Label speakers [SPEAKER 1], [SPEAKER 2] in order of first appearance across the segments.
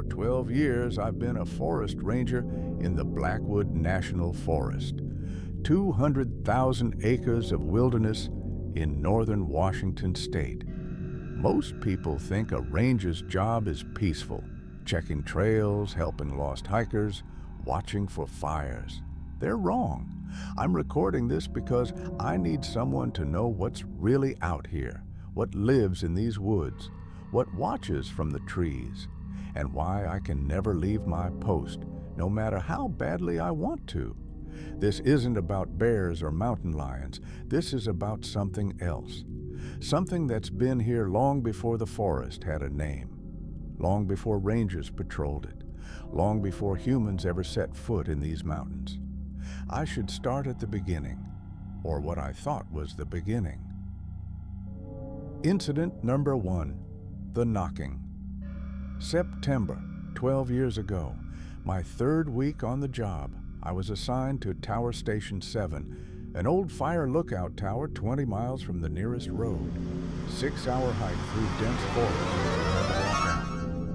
[SPEAKER 1] For 12 years, I've been a forest ranger in the Blackwood National Forest, 200,000 acres of wilderness in northern Washington state. Most people think a ranger's job is peaceful, checking trails, helping lost hikers, watching for fires. They're wrong. I'm recording this because I need someone to know what's really out here, what lives in these woods, what watches from the trees, and why I can never leave my post, no matter how badly I want to. This isn't about bears or mountain lions. This is about something else. Something that's been here long before the forest had a name, long before rangers patrolled it, long before humans ever set foot in these mountains. I should start at the beginning, or what I thought was the beginning. Incident number 1, the knocking. September, 12 years ago, my third week on the job, I was assigned to Tower Station 7, an old fire lookout tower 20 miles from the nearest road. 6-hour hike through dense forest.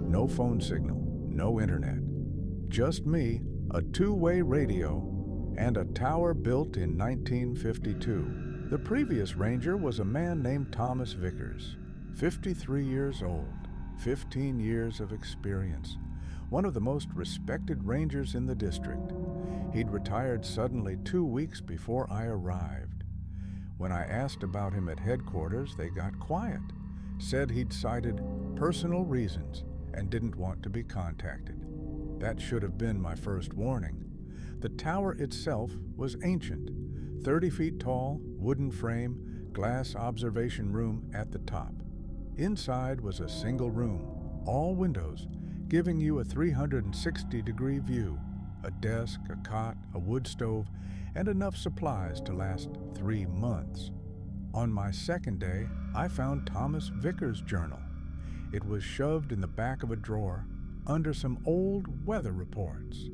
[SPEAKER 1] No phone signal, no internet. Just me, a two-way radio, and a tower built in 1952. The previous ranger was a man named Thomas Vickers, 53 years old, 15 years of experience, one of the most respected rangers in the district. He'd retired suddenly 2 weeks before I arrived. When I asked about him at headquarters, they got quiet, said he'd cited personal reasons and didn't want to be contacted. That should have been my first warning. The tower itself was ancient, 30 feet tall, wooden frame, glass observation room at the top. Inside was a single room, all windows, giving you a 360-degree view, a desk, a cot, a wood stove, and enough supplies to last 3 months. On my second day, I found Thomas Vickers' journal. It was shoved in the back of a drawer under some old weather reports.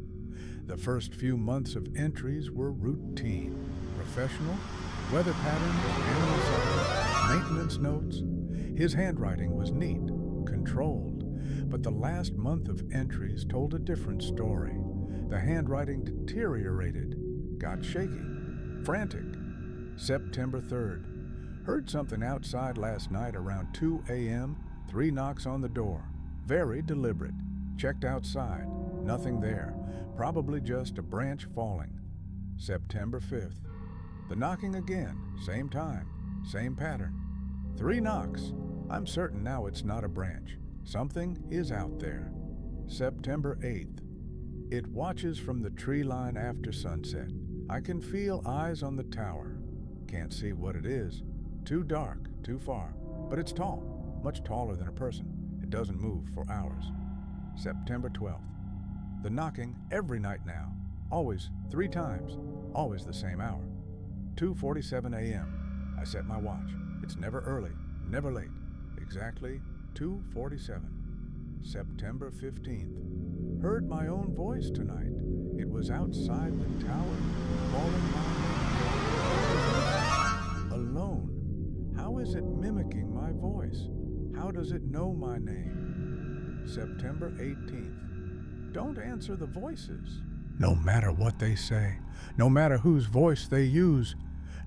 [SPEAKER 1] The first few months of entries were routine, professional, weather patterns, animal signs, maintenance notes. His handwriting was neat, controlled, but the last month of entries told a different story. The handwriting deteriorated, got shaky, frantic. September 3rd. Heard something outside last night around 2 a.m., 3 knocks on the door. Very deliberate. Checked outside. Nothing there. Probably just a branch falling. September 5th. The knocking again. Same time. Same pattern. 3 knocks. I'm certain now it's not a branch. Something is out there. September 8th. It watches from the tree line after sunset. I can feel eyes on the tower. Can't see what it is. Too dark, too far. But it's tall. Much taller than a person. It doesn't move for hours. September 12th. The knocking every night now. Always 3 times. Always the same hour. 2:47 a.m. I set my watch. It's never early, never late. Exactly 2:47. September 15th. Heard my own voice tonight. It was outside the tower, calling my name. Alone. How is it mimicking my voice? How does it know my name? September 18th. Don't answer the voices. No matter what they say, no matter whose voice they use,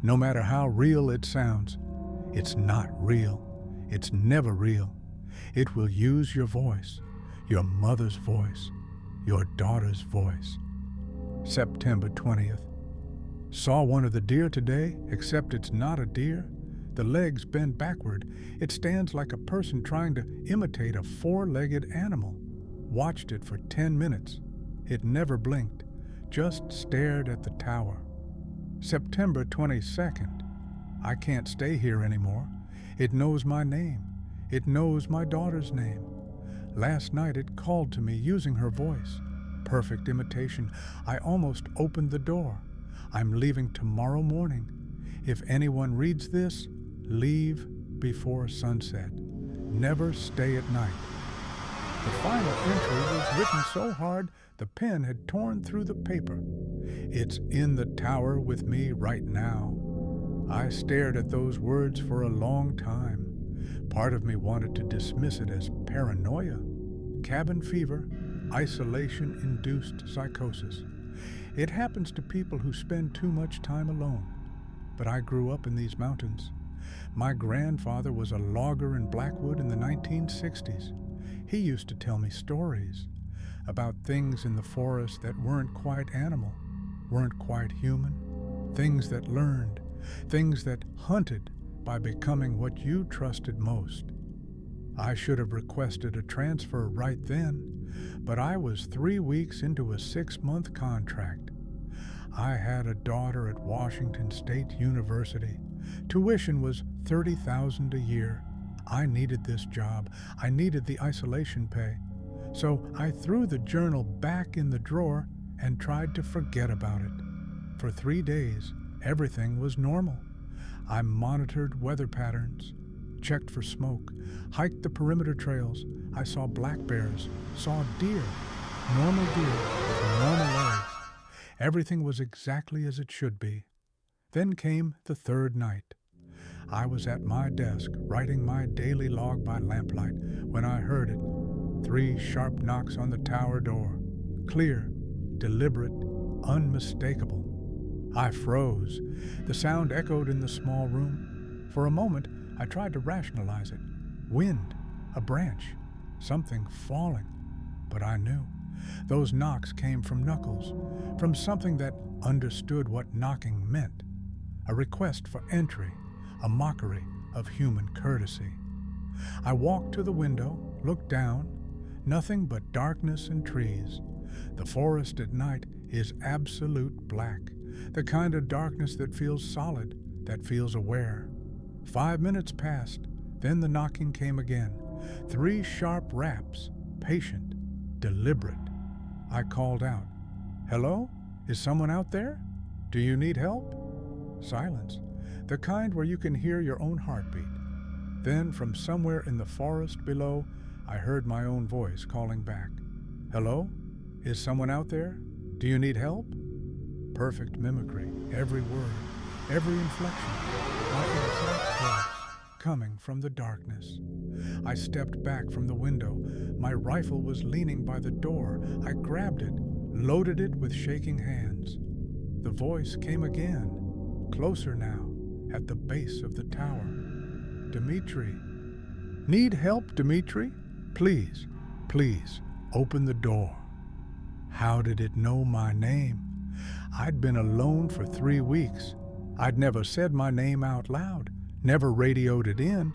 [SPEAKER 1] no matter how real it sounds, it's not real. It's never real. It will use your voice, your mother's voice, your daughter's voice. September 20th. Saw one of the deer today, except it's not a deer. The legs bend backward. It stands like a person trying to imitate a 4-legged animal. Watched it for 10 minutes. It never blinked, just stared at the tower. September 22nd. I can't stay here anymore. It knows my name. It knows my daughter's name. Last night it called to me using her voice. Perfect imitation. I almost opened the door. I'm leaving tomorrow morning. If anyone reads this, leave before sunset. Never stay at night. The final entry was written so hard the pen had torn through the paper. It's in the tower with me right now. I stared at those words for a long time. Part of me wanted to dismiss it as paranoia. cabin fever, isolation-induced psychosis. It happens to people who spend too much time alone. But I grew up in these mountains. My grandfather was a logger in Blackwood in the 1960s. He used to tell me stories about things in the forest that weren't quite animal, weren't quite human, things that learned, things that hunted by becoming what you trusted most. I should have requested a transfer right then, but I was 3 weeks into a 6-month contract. I had a daughter at Washington State University. Tuition was $30,000 a year. I needed this job. I needed the isolation pay. So I threw the journal back in the drawer and tried to forget about it. For 3 days, everything was normal. I monitored weather patterns, checked for smoke, hiked the perimeter trails. I saw black bears, saw deer, normal deer with normal legs. Everything was exactly as it should be. Then came the third night. I was at my desk writing my daily log by lamplight when I heard it. 3 sharp knocks on the tower door. Clear, deliberate, unmistakable. I froze. The sound echoed in the small room. For a moment, I tried to rationalize it. Wind, a branch, something falling. But I knew. Those knocks came from Knuckles, from something that understood what knocking meant. A request for entry, a mockery of human courtesy. I walked to the window, looked down. Nothing but darkness and trees. The forest at night is absolute black, the kind of darkness that feels solid, that feels aware. 5 minutes passed, then the knocking came again. 3 sharp raps, patient, deliberate. I called out, "Hello? Is someone out there? Do you need help?" Silence, the kind where you can hear your own heartbeat. Then from somewhere in the forest below, I heard my own voice calling back, "Hello? Is someone out there? Do you need help?" Perfect mimicry, every word, every inflection, my exact voice coming from the darkness. I stepped back from the window. My rifle was leaning by the door. I grabbed it, loaded it with shaking hands. The voice came again, closer now, at the base of the tower. "Dimitri. Need help, Dimitri? Please, please, open the door." How did it know my name? I'd been alone for 3 weeks. I'd never said my name out loud, never radioed it in.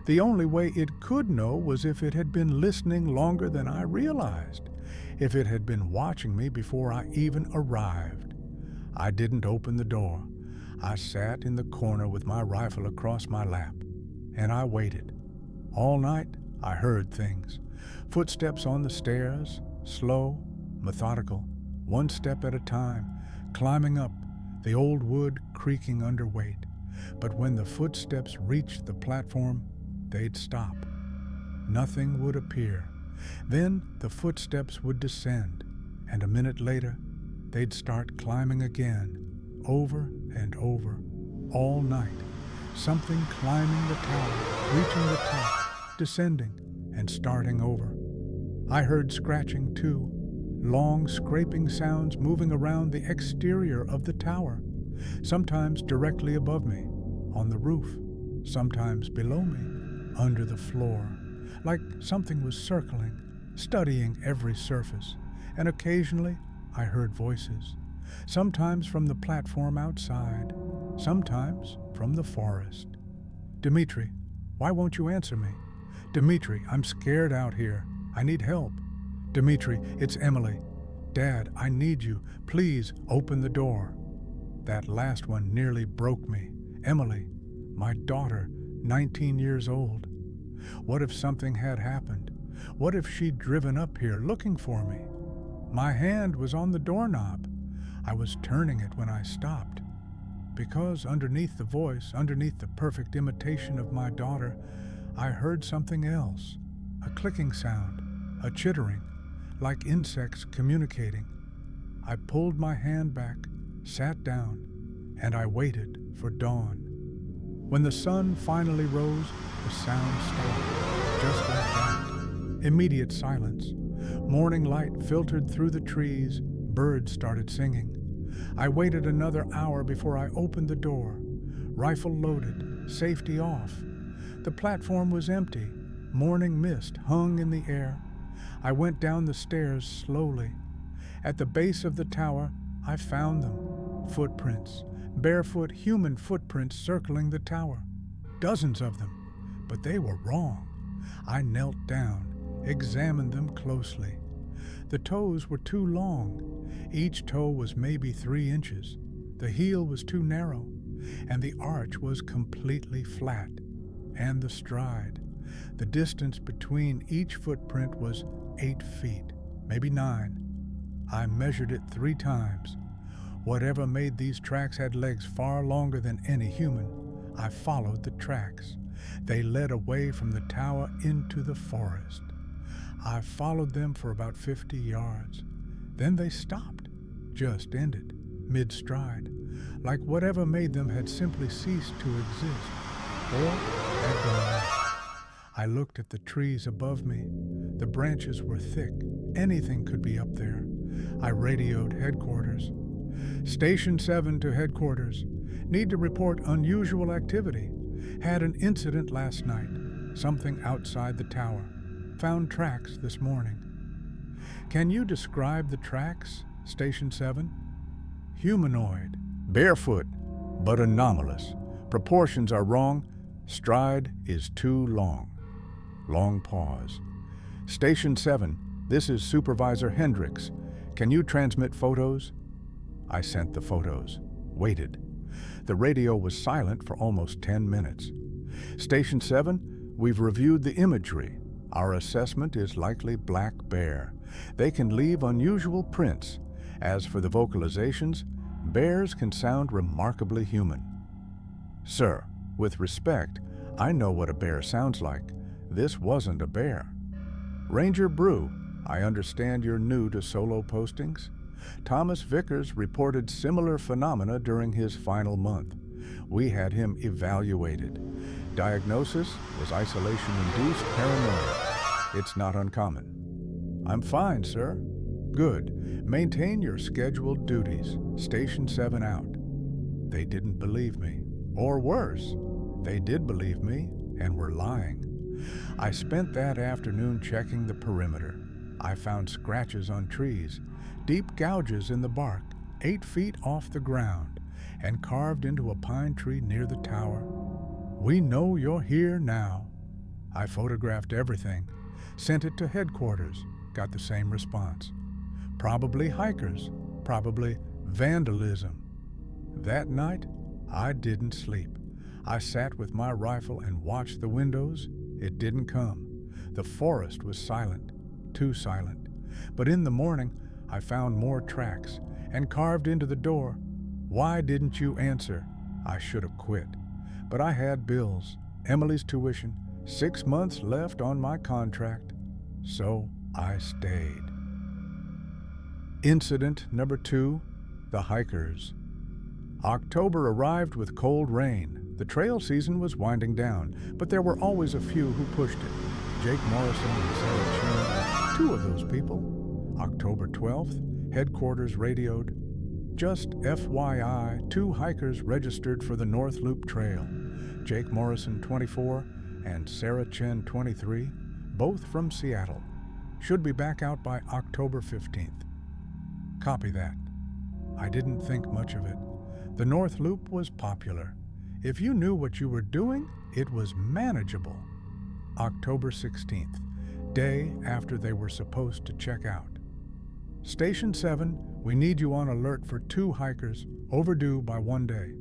[SPEAKER 1] The only way it could know was if it had been listening longer than I realized, if it had been watching me before I even arrived. I didn't open the door. I sat in the corner with my rifle across my lap, and I waited. All night, I heard things. Footsteps on the stairs, slow, methodical, 1 step at a time, climbing up, the old wood creaking under weight. But when the footsteps reached the platform, they'd stop. Nothing would appear. Then the footsteps would descend, and a minute later, they'd start climbing again, over and over, all night. Something climbing the tower, reaching the top, descending, and starting over. I heard scratching too, long scraping sounds moving around the exterior of the tower, sometimes directly above me, on the roof, sometimes below me, under the floor, like something was circling, studying every surface, and occasionally I heard voices, sometimes from the platform outside, sometimes from the forest. "Dimitri, why won't you answer me? Dimitri, I'm scared out here. I need help. Dimitri, it's Emily. Dad, I need you. Please open the door." That last one nearly broke me. Emily, my daughter, 19 years old. What if something had happened? What if she'd driven up here looking for me? My hand was on the doorknob. I was turning it when I stopped. Because underneath the voice, underneath the perfect imitation of my daughter, I heard something else. A clicking sound, a chittering, like insects communicating. I pulled my hand back, sat down, and I waited for dawn. When the sun finally rose, the sound stopped, just like that. Immediate silence. Morning light filtered through the trees. Birds started singing. I waited another hour before I opened the door. Rifle loaded, safety off. The platform was empty. Morning mist hung in the air. I went down the stairs slowly. At the base of the tower, I found them. Footprints. Barefoot human footprints circling the tower. Dozens of them. But they were wrong. I knelt down, examined them closely. The toes were too long. Each toe was maybe 3 inches. The heel was too narrow, and the arch was completely flat. And the stride. The distance between each footprint was 8 feet, maybe 9. I measured it 3 times. Whatever made these tracks had legs far longer than any human. I followed the tracks. They led away from the tower into the forest. I followed them for about 50 yards. Then they stopped, just ended, mid-stride, like whatever made them had simply ceased to exist, or had gone. I looked at the trees above me. The branches were thick. Anything could be up there. I radioed headquarters. Station 7 to headquarters. Need to report unusual activity. Had an incident last night. Something outside the tower. Found tracks this morning. Can you describe the tracks, Station 7? Humanoid. Barefoot, but anomalous. Proportions are wrong. Stride is too long. Long pause. Station 7, this is Supervisor Hendricks. Can you transmit photos? I sent the photos. Waited. The radio was silent for almost 10 minutes. Station 7, we've reviewed the imagery. Our assessment is likely black bear. They can leave unusual prints. As for the vocalizations, bears can sound remarkably human. Sir, with respect, I know what a bear sounds like. This wasn't a bear. Ranger Brew, I understand you're new to solo postings. Thomas Vickers reported similar phenomena during his final month. We had him evaluated. Diagnosis was isolation-induced paranoia. It's not uncommon. I'm fine, sir. Good. Maintain your scheduled duties. Station 7 out. They didn't believe me. Or worse, they did believe me and were lying. I spent that afternoon checking the perimeter. I found scratches on trees, deep gouges in the bark, 8 feet off the ground, and carved into a pine tree near the tower. We know you're here now. I photographed everything, sent it to headquarters, got the same response. Probably hikers, probably vandalism. That night, I didn't sleep. I sat with my rifle and watched the windows. It didn't come. The forest was silent, too silent. But in the morning, I found more tracks and carved into the door. Why didn't you answer? I should have quit. But I had bills, Emily's tuition, 6 months left on my contract. So I stayed. Incident number 2, the hikers. October arrived with cold rain. The trail season was winding down, but there were always a few who pushed it. Jake Morrison and Sarah Chen, 2 of those people. October 12th, headquarters radioed. Just FYI, 2 hikers registered for the North Loop Trail. Jake Morrison, 24, and Sarah Chen, 23, both from Seattle. Should be back out by October 15th. Copy that. I didn't think much of it. The North Loop was popular. If you knew what you were doing, it was manageable. October 16th, day after they were supposed to check out. Station 7, we need you on alert for 2 hikers, overdue by 1 day.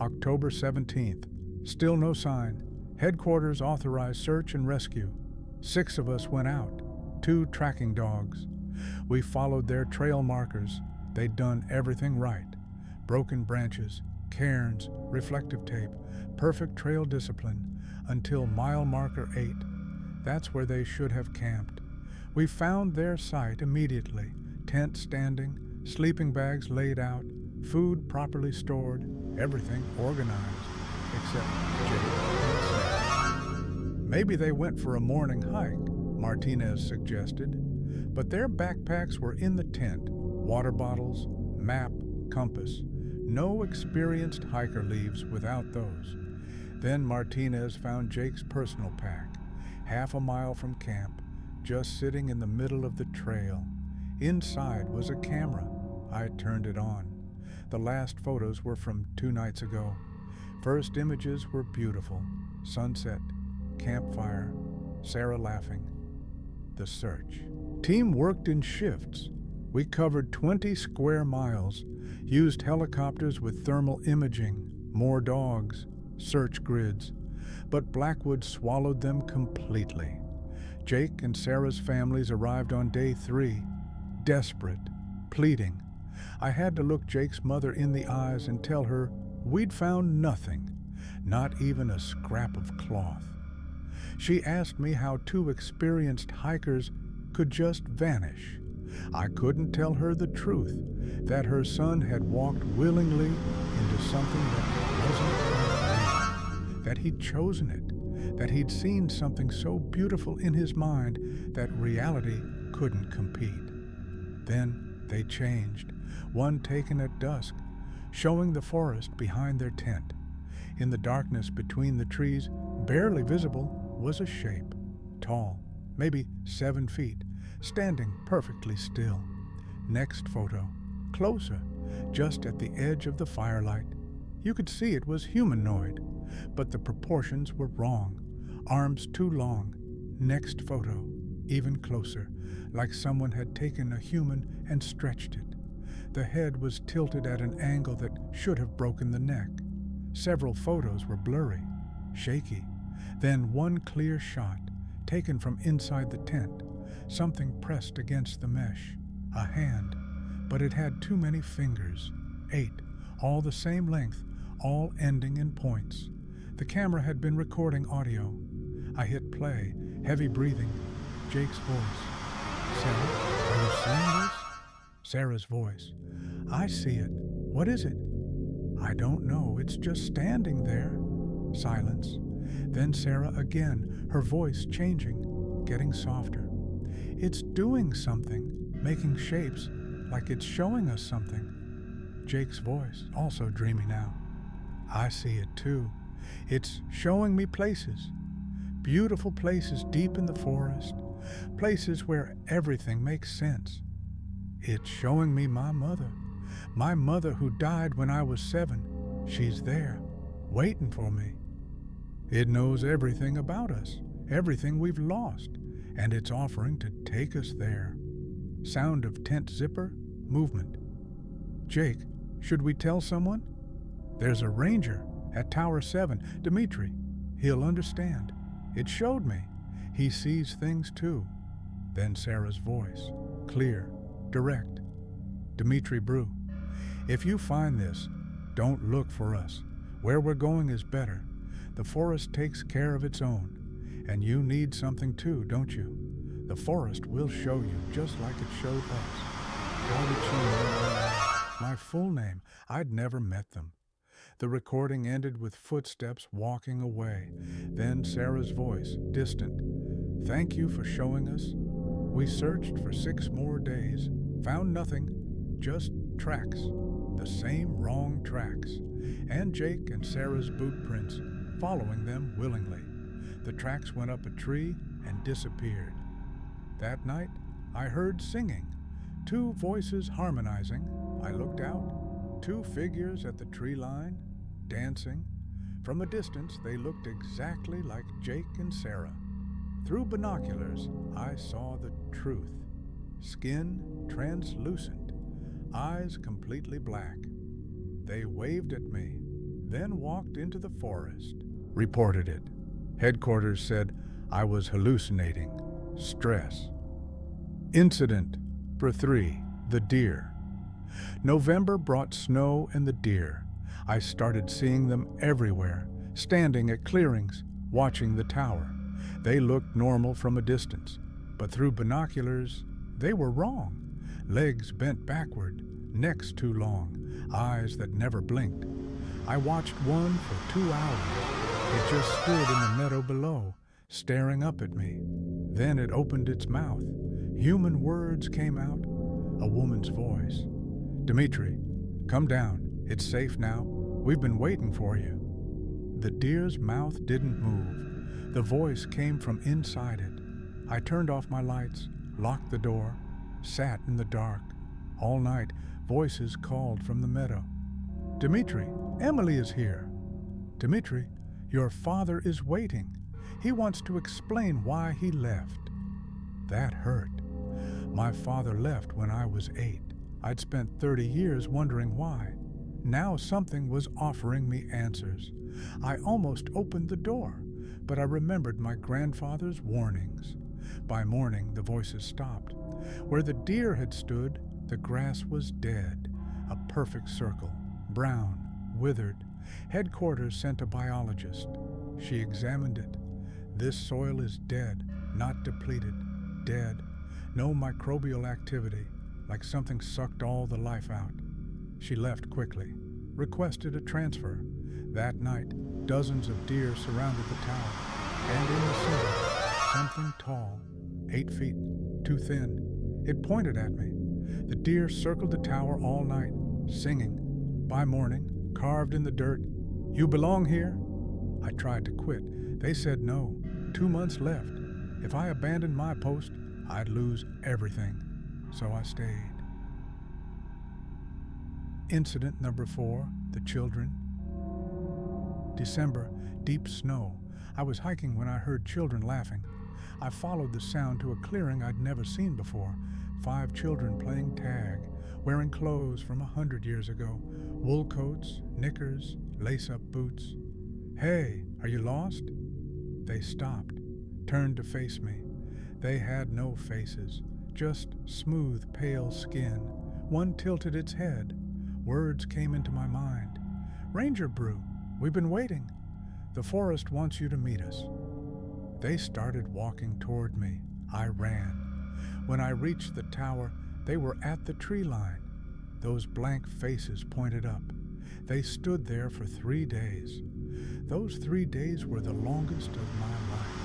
[SPEAKER 1] October 17th, still no sign. Headquarters authorized search and rescue. 6 of us went out, 2 tracking dogs. We followed their trail markers. They'd done everything right. Broken branches, cairns, reflective tape, perfect trail discipline, until mile marker 8. That's where they should have camped. We found their site immediately, tent standing, sleeping bags laid out, food properly stored, everything organized, except Jake and Sarah. Maybe they went for a morning hike. Martinez suggested, but their backpacks were in the tent, water bottles, map, compass. No experienced hiker leaves without those. Then Martinez found Jake's personal pack, half a mile from camp, just sitting in the middle of the trail. Inside was a camera. I turned it on. The last photos were from 2 nights ago. First images were beautiful. Sunset, campfire, Sarah laughing. The search. Team worked in shifts. We covered 20 square miles, used helicopters with thermal imaging, more dogs, search grids, but Blackwood swallowed them completely. Jake and Sarah's families arrived on day 3, desperate, pleading. I had to look Jake's mother in the eyes and tell her we'd found nothing, not even a scrap of cloth. She asked me how 2 experienced hikers could just vanish. I couldn't tell her the truth, that her son had walked willingly into something that wasn't real, that he'd chosen it, that he'd seen something so beautiful in his mind that reality couldn't compete. Then they changed, one taken at dusk, showing the forest behind their tent. In the darkness between the trees, barely visible, was a shape, tall, maybe 7 feet, standing perfectly still. Next photo, closer, just at the edge of the firelight. You could see it was humanoid, but the proportions were wrong. Arms too long. Next photo, even closer, like someone had taken a human and stretched it. The head was tilted at an angle that should have broken the neck. Several photos were blurry, shaky. Then one clear shot, taken from inside the tent. Something pressed against the mesh. A hand, but it had too many fingers. 8, all the same length, all ending in points. The camera had been recording audio. I hit play, heavy breathing. Jake's voice. Sarah, are you seeing this? Sarah's voice. I see it. What is it? I don't know. It's just standing there. Silence. Then Sarah again, her voice changing, getting softer. It's doing something, making shapes, like it's showing us something. Jake's voice, also dreamy now. I see it too. It's showing me places. Beautiful places deep in the forest. Places where everything makes sense. It's showing me my mother who died when I was 7. She's there, waiting for me. It knows everything about us, everything we've lost, and it's offering to take us there. Sound of tent zipper, movement. Jake, should we tell someone? There's a ranger at Tower 7, Dimitri. He'll understand. It showed me. He sees things too. Then Sarah's voice, clear, direct. Dimitri Brew, if you find this, don't look for us. Where we're going is better. The forest takes care of its own. And you need something too, don't you? The forest will show you, just like it showed us. How did she know my full name? I'd never met them. The recording ended with footsteps walking away. Then Sarah's voice, distant. Thank you for showing us. We searched for 6 more days. Found nothing, just tracks. The same wrong tracks. And Jake and Sarah's boot prints, following them willingly. The tracks went up a tree and disappeared. That night, I heard singing. 2 voices harmonizing. I looked out. 2 figures at the tree line, dancing. From a distance, they looked exactly like Jake and Sarah. Through binoculars, I saw the truth. Skin translucent, eyes completely black. They waved at me, then walked into the forest. Reported it. Headquarters said I was hallucinating. Stress. Incident for 3, the deer. November brought snow and the deer. I started seeing them everywhere, standing at clearings, watching the tower. They looked normal from a distance, but through binoculars, they were wrong. Legs bent backward, necks too long, eyes that never blinked. I watched one for 2 hours. It just stood in the meadow below, staring up at me. Then it opened its mouth. Human words came out, a woman's voice. "Dimitri, come down. It's safe now. We've been waiting for you." The deer's mouth didn't move. The voice came from inside it. I turned off my lights, locked the door, sat in the dark. All night, voices called from the meadow. "Dimitri, Emily is here." "Dimitri, your father is waiting. He wants to explain why he left." That hurt. My father left when I was 8. I'd spent 30 years wondering why. Now something was offering me answers. I almost opened the door, but I remembered my grandfather's warnings. By morning, the voices stopped. Where the deer had stood, the grass was dead, a perfect circle, brown, withered. Headquarters sent a biologist. She examined it. "This soil is dead, not depleted, dead. No microbial activity, like something sucked all the life out." She left quickly, requested a transfer. That night, dozens of deer surrounded the tower, and in the center, something tall, 8 feet, too thin. It pointed at me. The deer circled the tower all night, singing. By morning, carved in the dirt, "You belong here?" I tried to quit. They said no. 2 months left. If I abandoned my post, I'd lose everything. So I stayed. Incident number 4, the children. December, deep snow. I was hiking when I heard children laughing. I followed the sound to a clearing I'd never seen before. 5 children playing tag, wearing clothes from 100 years ago. Wool coats, knickers, lace-up boots. "Hey, are you lost?" They stopped, turned to face me. They had no faces, just smooth, pale skin. One tilted its head. Words came into my mind. "Ranger Brew, we've been waiting. The forest wants you to meet us." They started walking toward me. I ran. When I reached the tower, they were at the tree line. Those blank faces pointed up. They stood there for 3 days. Those 3 days were the longest of my life.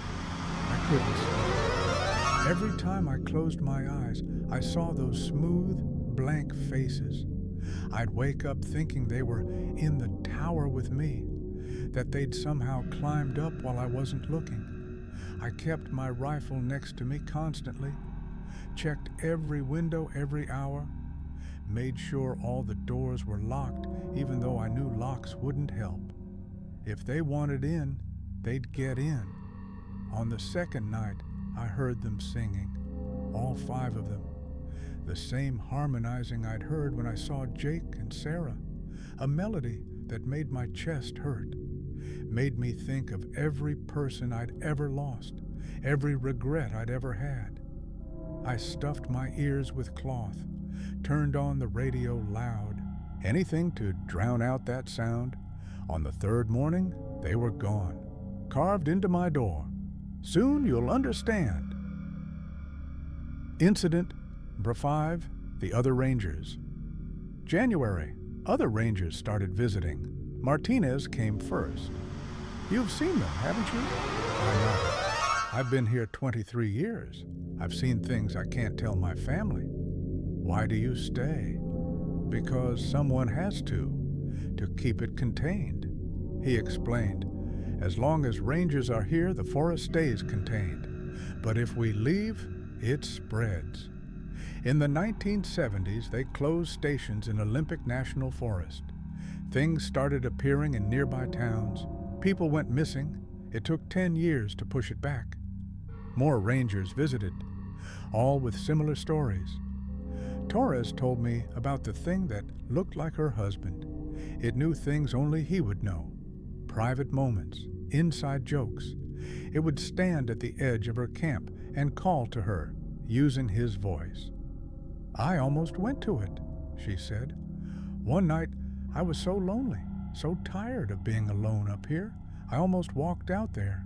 [SPEAKER 1] I couldn't sleep. Every time I closed my eyes, I saw those smooth, blank faces. I'd wake up thinking they were in the tower with me, that they'd somehow climbed up while I wasn't looking. I kept my rifle next to me constantly, checked every window every hour, made sure all the doors were locked even though I knew locks wouldn't help. If they wanted in, they'd get in. On the second night, I heard them singing, all 5 of them. The same harmonizing I'd heard when I saw Jake and Sarah. A melody that made my chest hurt, made me think of every person I'd ever lost, every regret I'd ever had. I stuffed my ears with cloth, turned on the radio loud, anything to drown out that sound. On the 3rd morning, they were gone, carved into my door. "Soon you'll understand." Incident number 5, the other rangers. January, other rangers started visiting. Martinez came first. "You've seen them, haven't you?" I nodded. "I've been here 23 years. I've seen things I can't tell my family." "Why do you stay?" "Because someone has to keep it contained." He explained, "As long as rangers are here, the forest stays contained. But if we leave, it spreads." In the 1970s, they closed stations in Olympic National Forest. Things started appearing in nearby towns. People went missing. It took 10 years to push it back. More rangers visited, all with similar stories. Torres told me about the thing that looked like her husband. It knew things only he would know. Private moments, inside jokes. It would stand at the edge of her camp and call to her, using his voice. "I almost went to it," she said. "One night, I was so lonely, so tired of being alone up here, I almost walked out there.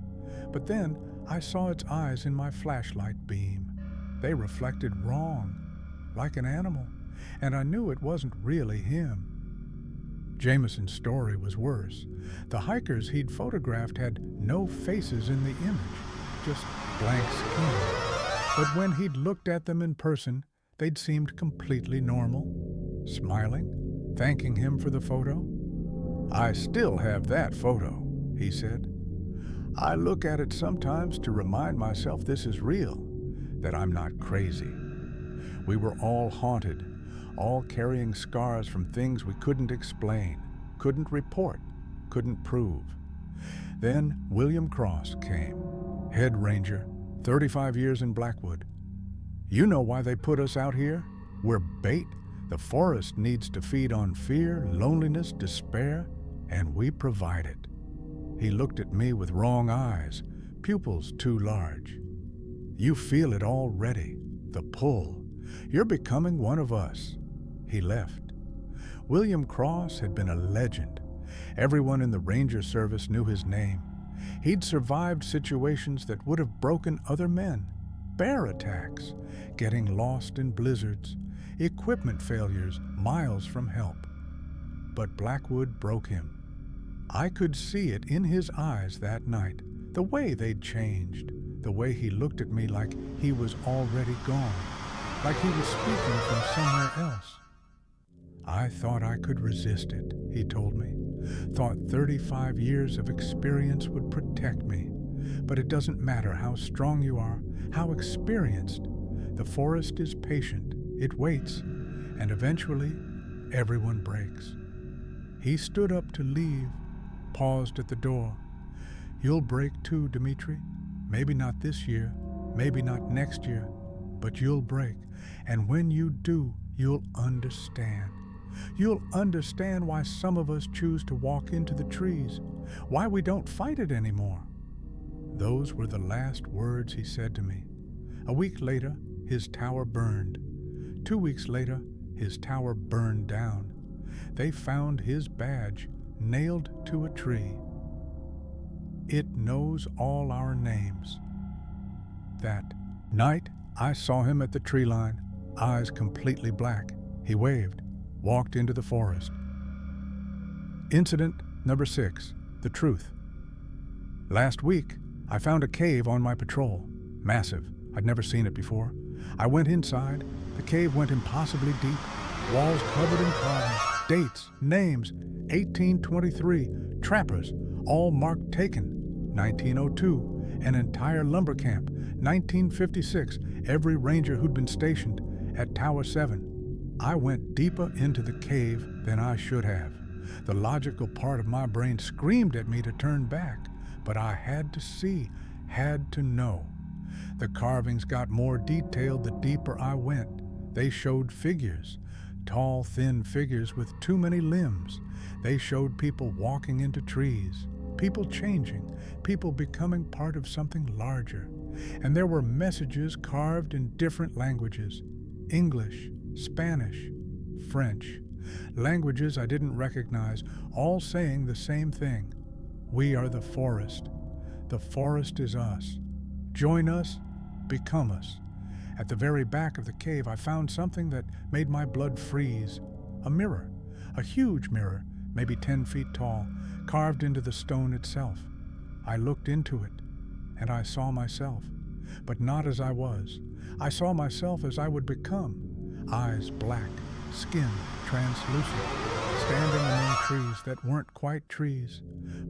[SPEAKER 1] But then I saw its eyes in my flashlight beam. They reflected wrong, like an animal, and I knew it wasn't really him." Jameson's story was worse. The hikers he'd photographed had no faces in the image. just blank skin. But when he'd looked at them in person, they'd seemed completely normal, smiling, thanking him for the photo. "I still have that photo," he said. "I look at it sometimes to remind myself this is real, that I'm not crazy." We were all haunted, all carrying scars from things we couldn't explain, couldn't report, couldn't prove. Then William Cross came, head ranger, 35 years in Blackwood. "You know why they put us out here? We're bait. The forest needs to feed on fear, loneliness, despair, and we provide it." He looked at me with wrong eyes, pupils too large. "You feel it already, the pull. You're becoming one of us." He left. William Cross had been a legend. Everyone in the Ranger Service knew his name. He'd survived situations that would have broken other men. Bear attacks, getting lost in blizzards, equipment failures miles from help. But Blackwood broke him. I could see it in his eyes that night, the way they'd changed, the way he looked at me like he was already gone, like he was speaking from somewhere else. "I thought I could resist it," he told me. "Thought 35 years of experience would protect me. But it doesn't matter how strong you are, how experienced. The forest is patient, it waits, and eventually everyone breaks." He stood up to leave, paused at the door. "You'll break too, Dmitri. Maybe not this year, maybe not next year, but you'll break. And when you do, you'll understand. You'll understand why some of us choose to walk into the trees, why we don't fight it anymore." Those were the last words he said to me. A week later, his tower burned. 2 weeks later, his tower burned down. They found his badge nailed to a tree. It knows all our names. That night, I saw him at the tree line, eyes completely black. He waved, walked into the forest. Incident number 6, the truth. Last week, I found a cave on my patrol. Massive. I'd never seen it before. I went inside. The cave went impossibly deep. Walls covered in carvings, dates, names, 1823, trappers, all marked taken, 1902, an entire lumber camp, 1956, every ranger who'd been stationed at Tower 7. I went deeper into the cave than I should have. The logical part of my brain screamed at me to turn back, but I had to see, had to know. The carvings got more detailed the deeper I went. They showed figures, tall, thin figures with too many limbs. They showed people walking into trees, people changing, people becoming part of something larger. And there were messages carved in different languages: English, Spanish, French. Languages I didn't recognize, all saying the same thing. We are the forest. The forest is us. Join us, become us. At the very back of the cave, I found something that made my blood freeze. A mirror, a huge mirror, maybe 10 feet tall, carved into the stone itself. I looked into it, and I saw myself, but not as I was. I saw myself as I would become. Eyes black, skin translucent, standing among trees that weren't quite trees,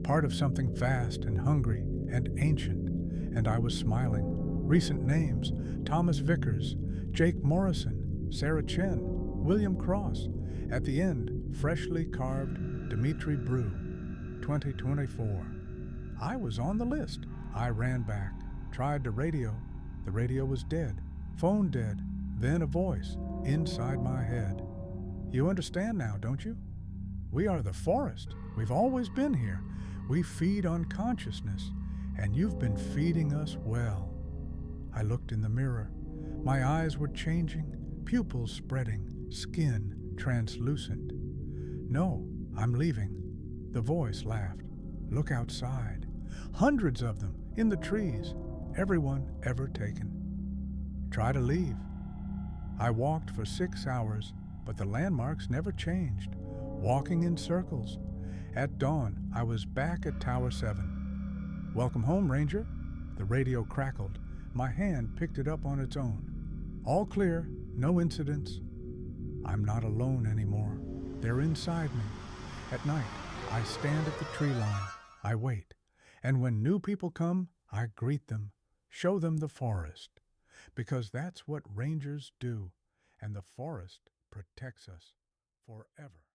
[SPEAKER 1] part of something vast and hungry and ancient, and I was smiling. Recent names: Thomas Vickers, Jake Morrison, Sarah Chen, William Cross. At the end, freshly carved Dmitri Brew, 2024. I was on the list. I ran back, tried the radio. The radio was dead, phone dead, then a voice inside my head. You understand now, don't you? We are the forest. We've always been here. We feed on consciousness, and you've been feeding us well. I looked in the mirror. My eyes were changing, pupils spreading, skin translucent. No, I'm leaving. The voice laughed. Look outside. Hundreds of them, in the trees. Everyone ever taken. Try to leave. I walked for 6 hours, but the landmarks never changed, walking in circles. At dawn, I was back at Tower 7. Welcome home, Ranger. The radio crackled. My hand picked it up on its own. All clear, no incidents. I'm not alone anymore. They're inside me. At night, I stand at the tree line. I wait. And when new people come, I greet them, show them the forest. Because that's what rangers do. And the forest protects us forever.